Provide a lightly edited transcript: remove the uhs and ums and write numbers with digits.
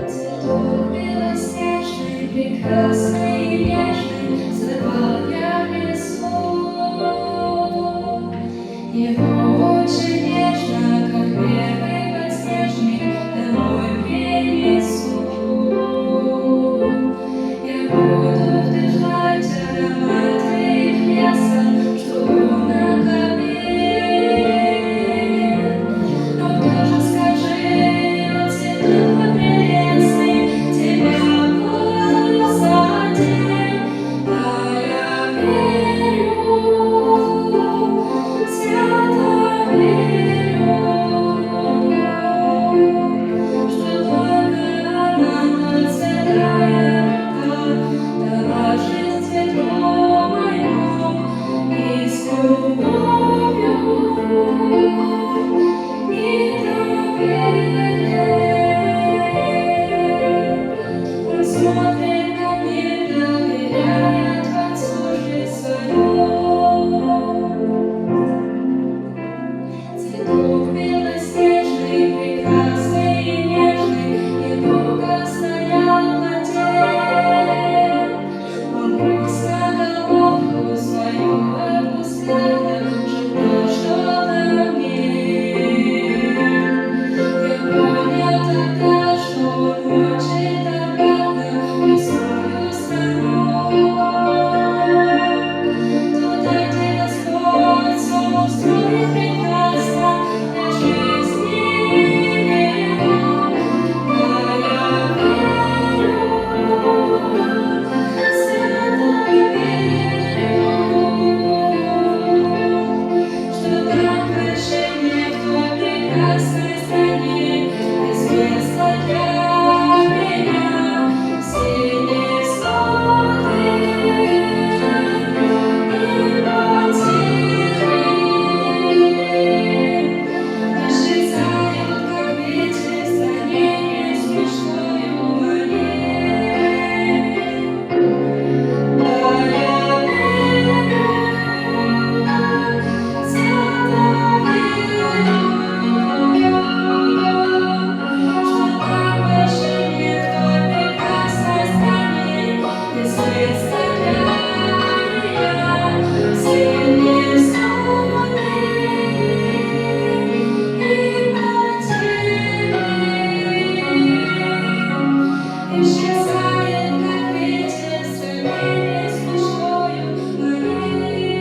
Цветок белоснежный, прекрасный и нежный, звал я в лесу. Его очень нежно, как первый подснежник, домой принесу. Я буду вдыхать ароматы их леса, что на камне. Но тоже скажи, о цветах прелестный, тебя посадил. Да я верю, свято верю, что только она, святая рука, дала жизнь цветку мою и с любовью. Он смотрит на мир, доверяет Отцу жизнь свою. Цветок белоснежный, прекрасный и нежный, недолго стоял на дереве. Он грустно головку свою опуская, шел на мир. Я понял тогда, что он хочет обратно в свою страну, туда, где Господь все устроит прекрасно для жизни его. Да я верю, свято верю, что там крещение в той прекрасной стране есть место для меня. Все несоты и потери исчезают, как ветер в стране смешною моей. Да я верю, свято верю, что там прощение в той прекрасной стране есть место для меня. Все несоты и потери исчезают, как ветер в стране смешною моей.